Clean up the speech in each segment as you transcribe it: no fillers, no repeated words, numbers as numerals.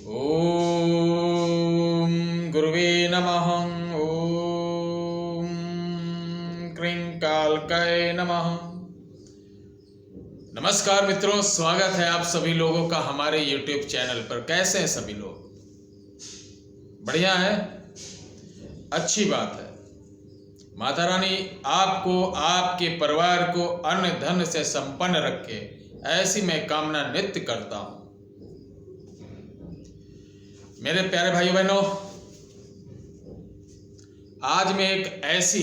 ओम गुरुवे नमः। ओम क्रीं कालकाय नमः। नमस्कार मित्रों, स्वागत है आप सभी लोगों का हमारे YouTube चैनल पर। कैसे हैं सभी लोग? बढ़िया है, अच्छी बात है। माता रानी आपको, आपके परिवार को अन्न धन से संपन्न रखे, ऐसी मैं कामना नित्य करता हूं। मेरे प्यारे भाई बहनों, आज मैं एक ऐसी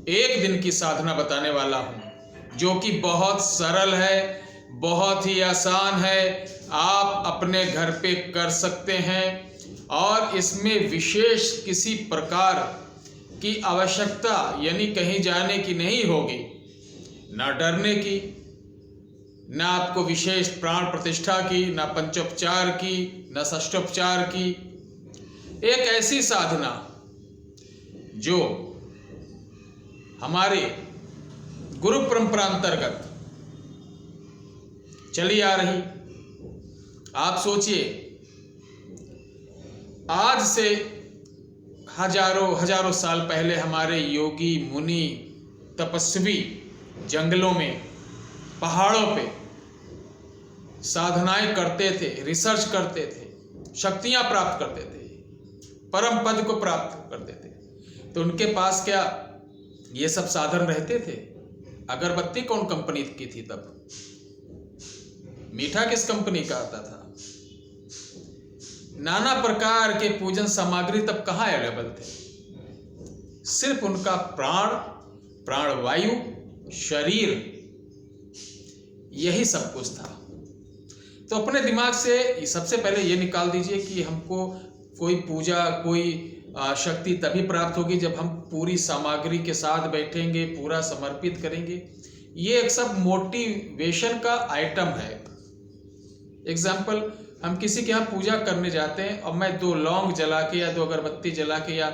एक दिन की साधना बताने वाला हूं जो कि बहुत सरल है, बहुत ही आसान है। आप अपने घर पे कर सकते हैं और इसमें विशेष किसी प्रकार की आवश्यकता यानी कहीं जाने की नहीं होगी, ना डरने की, ना आपको विशेष प्राण प्रतिष्ठा की, ना पंचोपचार की, ना षष्ठोपचार की। एक ऐसी साधना जो हमारे गुरु परंपरा अंतर्गत चली आ रही। आप सोचिए, आज से हजारों साल पहले हमारे योगी मुनि तपस्वी जंगलों में, पहाड़ों पे साधनाएं करते थे, रिसर्च करते थे, शक्तियां प्राप्त करते थे, परम पद को प्राप्त करते थे। तो उनके पास क्या ये सब साधन रहते थे? अगरबत्ती कौन कंपनी की थी तब? मीठा किस कंपनी का आता था? नाना प्रकार के पूजन सामग्री तब कहाँ अवेलेबल थे? सिर्फ उनका प्राणवायु, शरीर, यही सब कुछ था। तो अपने दिमाग से सबसे पहले ये निकाल दीजिए कि हमको कोई पूजा, कोई शक्ति तभी प्राप्त होगी जब हम पूरी सामग्री के साथ बैठेंगे, पूरा समर्पित करेंगे। ये एक सब मोटिवेशन का आइटम है। एग्जाम्पल, हम किसी के यहाँ पूजा करने जाते हैं और मैं 2 लौंग जला के या 2 अगरबत्ती जला के या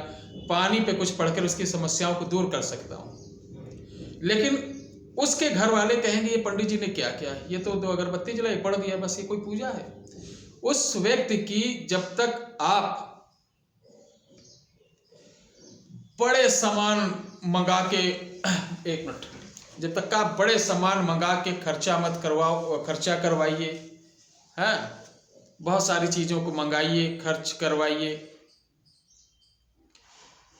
पानी पे कुछ पढ़कर उसकी समस्याओं को दूर कर सकता हूँ, लेकिन उसके घर वाले कहेंगे ये पंडित जी ने क्या किया, ये तो 2 अगरबत्ती जलाई, पढ़ दिया, बस ये कोई पूजा है? उस व्यक्ति की जब तक आप बड़े सामान मंगा के एक मिनट, जब तक आप बड़े सामान मंगा के खर्चा मत करवाओ, खर्चा करवाइए, हैं, बहुत सारी चीजों को मंगाइए, खर्च करवाइए,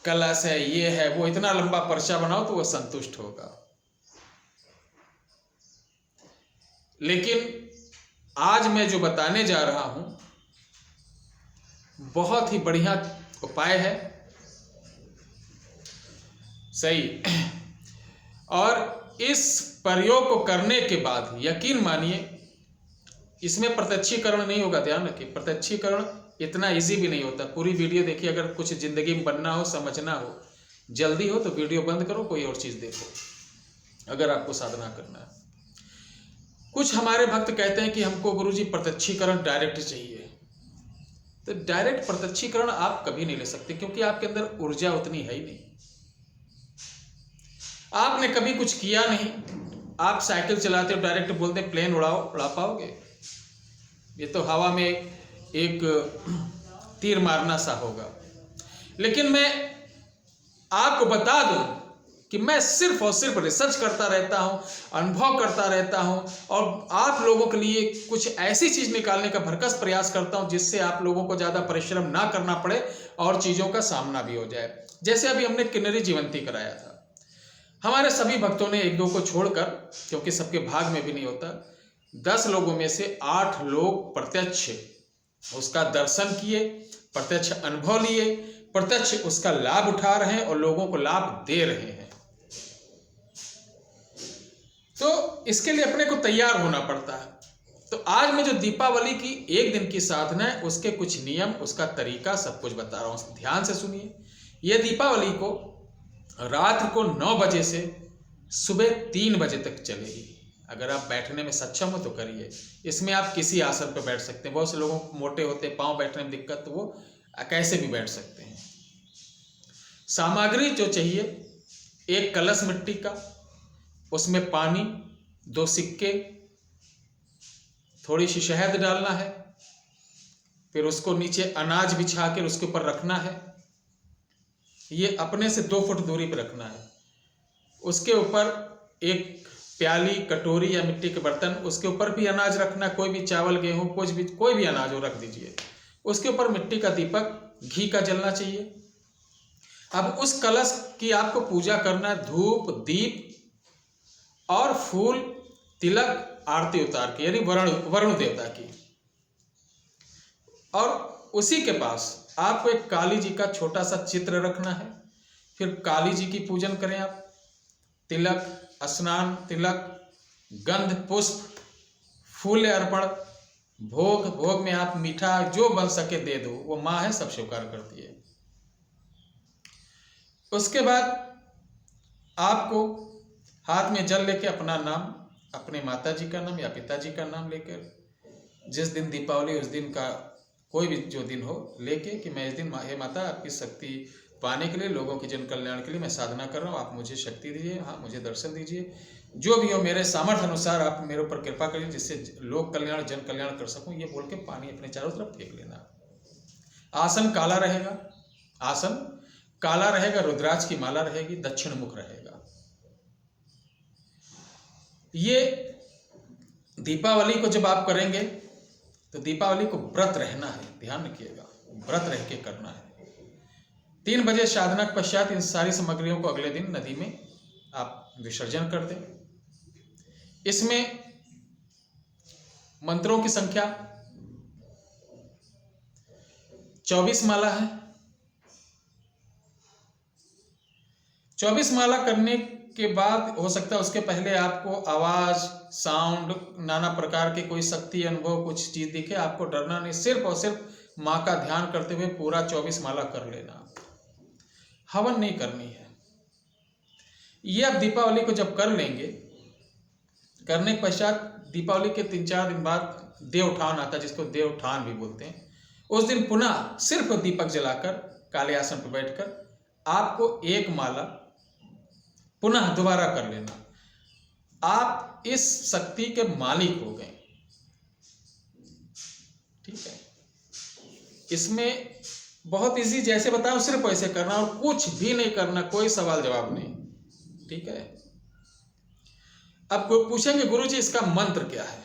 कलश है, ये है, वो, इतना लंबा पर्चा बनाओ तो वो संतुष्ट होगा। लेकिन आज मैं जो बताने जा रहा हूं बहुत ही बढ़िया उपाय है, सही। और इस प्रयोग को करने के बाद यकीन मानिए, इसमें प्रत्यक्षीकरण नहीं होगा, ध्यान रखिए, प्रत्यक्षीकरण इतना इजी भी नहीं होता। पूरी वीडियो देखिए। अगर कुछ जिंदगी में बनना हो, समझना हो, जल्दी हो तो वीडियो बंद करो, कोई और चीज देखो अगर आपको साधना करना है। कुछ हमारे भक्त कहते हैं कि हमको गुरुजी प्रत्यक्षीकरण डायरेक्ट चाहिए। तो डायरेक्ट प्रत्यक्षीकरण आप कभी नहीं ले सकते, क्योंकि आपके अंदर ऊर्जा उतनी है ही नहीं। आपने कभी कुछ किया नहीं। आप साइकिल चलाते हो, डायरेक्ट बोलते प्लेन उड़ा पाओगे? ये तो हवा में एक तीर मारना सा होगा। लेकिन मैं आपको बता दूं कि मैं सिर्फ और सिर्फ रिसर्च करता रहता हूं, अनुभव करता रहता हूं, और आप लोगों के लिए कुछ ऐसी चीज निकालने का भरकस प्रयास करता हूं जिससे आप लोगों को ज्यादा परिश्रम ना करना पड़े और चीजों का सामना भी हो जाए। जैसे अभी हमने किन्नरी जीवंती कराया था, हमारे सभी भक्तों ने 1-2 को छोड़कर, क्योंकि सबके भाग में भी नहीं होता, 10 लोगों में से 8 लोग प्रत्यक्ष उसका दर्शन किए, प्रत्यक्ष अनुभव लिए, प्रत्यक्ष उसका लाभ उठा रहे हैं और लोगों को लाभ दे रहे हैं। तो इसके लिए अपने को तैयार होना पड़ता है। तो आज मैं जो दीपावली की एक दिन की साधना है, उसके कुछ नियम, उसका तरीका, सब कुछ बता रहा हूं, ध्यान से सुनिए। यह दीपावली को रात को 9 बजे से सुबह 3 बजे तक चलेगी। अगर आप बैठने में सक्षम हो तो करिए। इसमें आप किसी आसन पर बैठ सकते हैं। बहुत से लोगों को मोटे होते हैं, पांव बैठने में दिक्कत, तो वो कैसे भी बैठ सकते हैं। सामग्री जो चाहिए, 1 कलश मिट्टी का, उसमें पानी, 2 सिक्के, थोड़ी सी शहद डालना है, फिर उसको नीचे अनाज बिछा कर उसके ऊपर रखना है। ये अपने से 2 फुट दूरी पर रखना है। उसके ऊपर एक प्याली, कटोरी या मिट्टी के बर्तन, उसके ऊपर भी अनाज रखना, कोई भी चावल, गेहूं, कोई भी अनाज हो रख दीजिए। उसके ऊपर मिट्टी का दीपक घी का जलना चाहिए। अब उस कलश की आपको पूजा करना, धूप, दीप और फूल, तिलक, आरती उतार के, यानी वरुण देवता की। और उसी के पास आपको एक काली जी का छोटा सा चित्र रखना है। फिर काली जी की पूजन करें आप। तिलक, स्नान, तिलक, गंध, पुष्प, फूल अर्पण, भोग में आप मीठा जो बन सके दे दो, वो माँ है, सब स्वीकार करती है। उसके बाद आपको हाथ में जल लेके अपना नाम, अपने माता जी का नाम या पिताजी का नाम लेकर, जिस दिन दीपावली उस दिन का कोई भी जो दिन हो लेके, कि मैं इस दिन हे माता आपकी शक्ति पाने के लिए, लोगों के जन कल्याण के लिए मैं साधना कर रहा हूँ, आप मुझे शक्ति दीजिए, हाँ मुझे दर्शन दीजिए, जो भी हो मेरे सामर्थ्य अनुसार आप मेरे ऊपर कृपा करिए, जिससे लोक कल्याण, जन कल्याण कर सकूं। ये बोल के पानी अपने चारों तरफ फेंक लेना। आसन काला रहेगा, आसन काला रहेगा, रुद्राक्ष की माला रहेगी, दक्षिण मुख रहेगा। ये दीपावली को जब आप करेंगे तो दीपावली को व्रत रहना है, ध्यान रखिएगा, व्रत रह के करना है। 3 बजे साधना के पश्चात इन सारी सामग्रियों को अगले दिन नदी में आप विसर्जन कर दें। इसमें मंत्रों की संख्या 24 माला है। 24 माला करने के बाद हो सकता है उसके पहले आपको आवाज, साउंड, नाना प्रकार के कोई शक्ति अनुभव कुछ चीज दिखे, आपको डरना नहीं, सिर्फ और सिर्फ माँ का ध्यान करते हुए पूरा 24 माला कर लेना। हवन नहीं करनी है। ये आप दीपावली को जब कर लेंगे, करने के पश्चात दीपावली के 3-4 दिन बाद देवउठान आता है, जिसको देवउठान भी बोलते हैं। उस दिन पुनः सिर्फ दीपक जलाकर काले आसन पर बैठकर आपको एक माला पुनः दोबारा कर लेना। आप इस शक्ति के मालिक हो गए। ठीक है, इसमें बहुत इजी, जैसे बताओ सिर्फ वैसे करना और कुछ भी नहीं करना, कोई सवाल जवाब नहीं। ठीक है, अब पूछेंगे गुरुजी इसका मंत्र क्या है?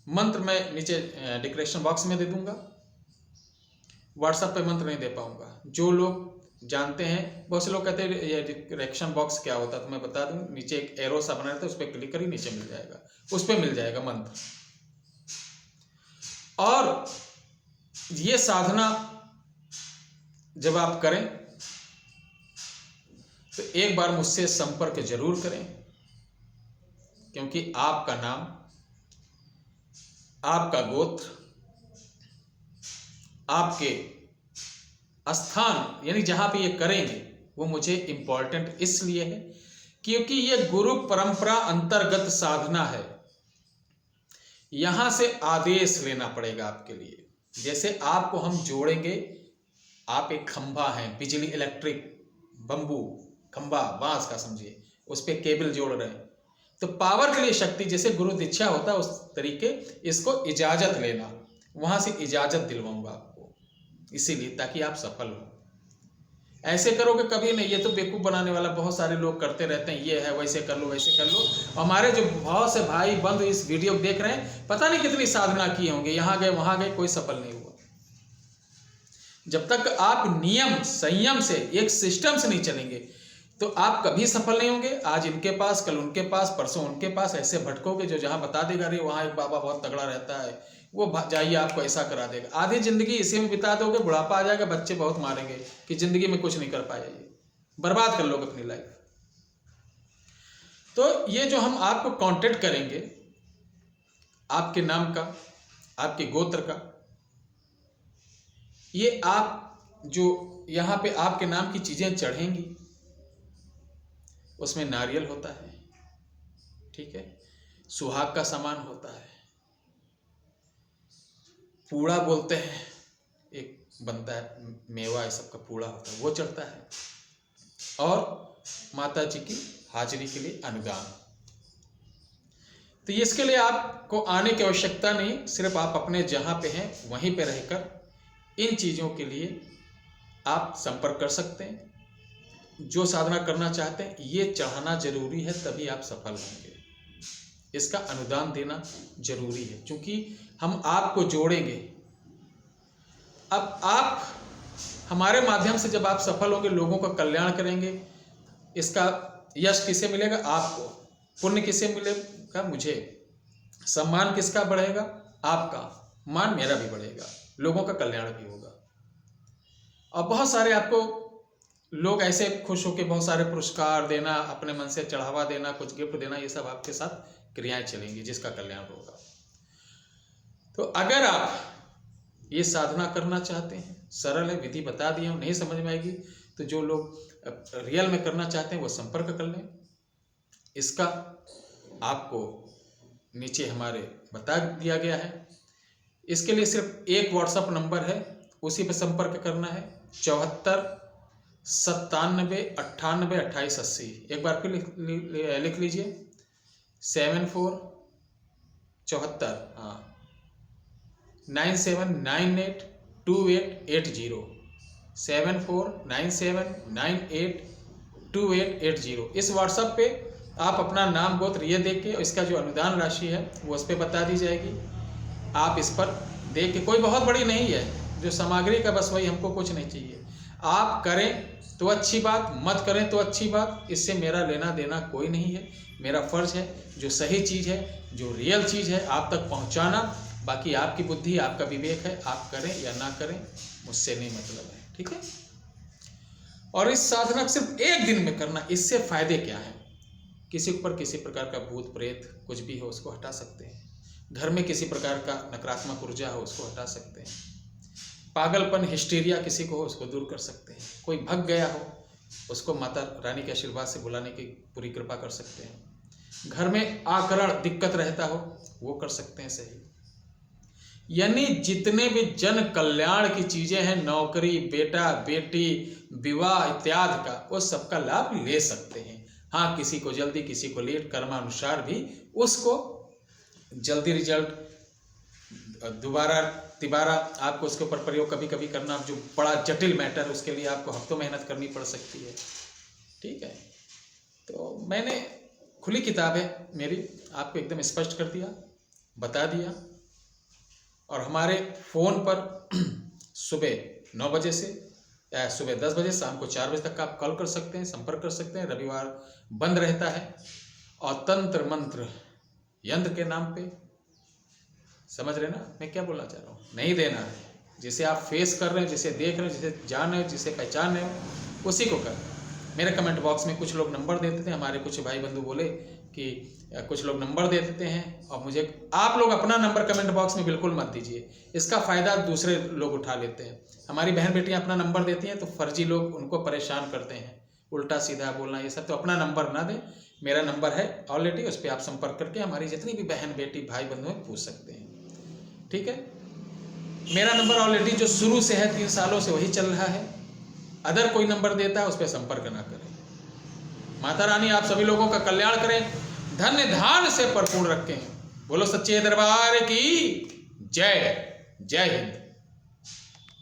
मंत्र मैं नीचे डिस्क्रिप्शन बॉक्स में दे दूंगा, व्हाट्सएप पे मंत्र नहीं दे पाऊंगा। जो लोग जानते हैं, बहुत से लोग कहते हैं ये डिस्क्रिप्शन बॉक्स क्या होता है, तो मैं बता दूं, नीचे एक एरो सा बना रहता है, उस पर क्लिक करिए, नीचे मिल जाएगा, उस पर मिल जाएगा मंत्र। और ये साधना जब आप करें तो एक बार मुझसे संपर्क जरूर करें, क्योंकि आपका नाम, आपका गोत्र, आपके स्थान, यानी जहां पे ये करेंगे, वो मुझे इंपॉर्टेंट इसलिए है क्योंकि ये गुरु परंपरा अंतर्गत साधना है। यहां से आदेश लेना पड़ेगा आपके लिए। जैसे आपको हम जोड़ेंगे, आप एक खंभा हैं, बिजली, इलेक्ट्रिक, बंबू खंभा, बांस का समझिए, उस पर केबल जोड़ रहे हैं, तो पावर के लिए शक्ति जैसे गुरु दीक्षा होता है उस तरीके इसको इजाजत लेना, वहां से इजाजत दिलवाऊंगा आपको, इसीलिए ताकि आप सफल हो। ऐसे करोगे कभी नहीं, ये तो बेवकूफ बनाने वाला बहुत सारे लोग करते रहते हैं, ये है वैसे कर लो वैसे कर लो। हमारे जो बहुत से भाई बंधु इस वीडियो को देख रहे हैं, पता नहीं कितनी साधना किए होंगे, यहाँ गए वहां गए, कोई सफल नहीं हुआ। जब तक आप नियम संयम से, एक सिस्टम से नहीं चलेंगे तो आप कभी सफल नहीं होंगे। आज इनके पास, कल उनके पास, परसों उनके पास, ऐसे भटकोगे। जो जहां बता देगा अरे वहां एक बाबा बहुत तगड़ा रहता है, वो जाइए आपको ऐसा करा देगा, आधी जिंदगी इसी में बिता दोगे, बुढ़ापा आ जाएगा, बच्चे बहुत मारेंगे कि जिंदगी में कुछ नहीं कर पाए, ये बर्बाद कर लोगे अपनी लाइफ। तो ये जो हम आपको कांटेक्ट करेंगे, आपके नाम का, आपके गोत्र का, ये आप जो यहाँ पे आपके नाम की चीजें चढ़ेंगी, उसमें नारियल होता है, ठीक है, सुहाग का सामान होता है, पूड़ा बोलते हैं, एक बनता है मेवा, ये सब का पूड़ा होता है, वो चढ़ता है, और माता जी की हाजिरी के लिए अनुदान। तो इसके लिए आपको आने की आवश्यकता नहीं, सिर्फ आप अपने जहाँ पे हैं वहीं पे रहकर इन चीज़ों के लिए आप संपर्क कर सकते हैं। जो साधना करना चाहते हैं ये चढ़ाना जरूरी है, तभी आप सफल होंगे। इसका अनुदान देना जरूरी है, क्योंकि हम आपको जोड़ेंगे। अब आप हमारे माध्यम से जब आप सफल होंगे, लोगों का कल्याण करेंगे, इसका यश किसे मिलेगा? आपको। पुण्य किसे मिलेगा? मुझे। सम्मान किसका बढ़ेगा? आपका। मान मेरा भी बढ़ेगा, लोगों का कल्याण भी होगा। और बहुत सारे आपको लोग ऐसे खुश होकर बहुत सारे पुरस्कार देना, अपने मन से चढ़ावा देना, कुछ गिफ्ट देना, ये सब आपके साथ क्रियाएं चलेंगी जिसका कल्याण होगा। तो अगर आप ये साधना करना चाहते हैं, सरल है, विधि बता दी हूँ, नहीं समझ में आएगी तो जो लोग रियल में करना चाहते हैं वो संपर्क कर लें। इसका आपको नीचे हमारे बता दिया गया है। इसके लिए सिर्फ एक व्हाट्सएप नंबर है, उसी पे संपर्क करना है, 74 97 98 28 80। एक बार फिर लिख लीजिए, 74 74 9798 2880, 7497982880। इस व्हाट्सएप पे आप अपना नाम गोत्र ये देख के, इसका जो अनुदान राशि है वो उस पर बता दी जाएगी। आप इस पर देख के, कोई बहुत बड़ी नहीं है, जो सामग्री का बस वही, हमको कुछ नहीं चाहिए। आप करें तो अच्छी बात, मत करें तो अच्छी बात, इससे मेरा लेना देना कोई नहीं है। मेरा फर्ज है जो सही चीज़ है, जो रियल चीज़ है, आप तक पहुंचाना। बाकी आपकी बुद्धि, आपका विवेक है, आप करें या ना करें, मुझसे नहीं मतलब है, ठीक है। और इस साधना सिर्फ एक दिन में करना, इससे फायदे क्या है? किसी ऊपर किसी प्रकार का भूत प्रेत कुछ भी हो उसको हटा सकते हैं। घर में किसी प्रकार का नकारात्मक ऊर्जा हो उसको हटा सकते हैं। पागलपन, हिस्टीरिया किसी को हो उसको दूर कर सकते हैं। कोई भग गया हो उसको माता रानी के आशीर्वाद से बुलाने की पूरी कृपा कर सकते हैं। घर में आकरण दिक्कत रहता हो वो कर सकते हैं सही। यानी जितने भी जन कल्याण की चीजें हैं, नौकरी, बेटा बेटी, विवाह इत्यादि का, वो सबका लाभ ले सकते हैं। हाँ, किसी को जल्दी, किसी को लेट, कर्मानुसार भी उसको जल्दी रिजल्ट, दोबारा तिबारा आपको उसके ऊपर प्रयोग कभी कभी करना, जो बड़ा जटिल मैटर उसके लिए आपको हफ्तों मेहनत करनी पड़ सकती है, ठीक है। तो मैंने खुली किताब है मेरी, आपको एकदम स्पष्ट कर दिया, बता दिया। और हमारे फ़ोन पर सुबह 9 बजे से या सुबह 10 बजे, शाम को 4 बजे तक आप कॉल कर सकते हैं, संपर्क कर सकते हैं। रविवार बंद रहता है। और तंत्र मंत्र यंत्र के नाम पे, समझ रहे ना मैं क्या बोलना चाह रहा हूँ, नहीं देना है। जिसे आप फेस कर रहे हैं, जिसे देख रहे हैं, जिसे जान रहे हो, जिसे पहचान रहे हो, उसी को कर। मेरे कमेंट बॉक्स में कुछ लोग नंबर दे देते हैं, हमारे कुछ भाई बंधु बोले कि कुछ लोग नंबर दे देते हैं, और मुझे, आप लोग अपना नंबर कमेंट बॉक्स में बिल्कुल मत दीजिए, इसका फ़ायदा दूसरे लोग उठा लेते हैं। हमारी बहन बेटियां अपना नंबर देती हैं तो फर्जी लोग उनको परेशान करते हैं, उल्टा सीधा बोलना ये सब। तो अपना नंबर ना दें, मेरा नंबर है ऑलरेडी, उस पर आप संपर्क करके हमारी जितनी भी बहन बेटी भाई बंधु हैं पूछ सकते हैं, ठीक है। मेरा नंबर ऑलरेडी जो शुरू से है 3 सालों से वही चल रहा है। अदर कोई नंबर देता है उस पर संपर्क ना करें। माता रानी आप सभी लोगों का कल्याण करें, धन्य धान से भरपूर रखें। बोलो सच्चे दरबार की जय। जय हिंद।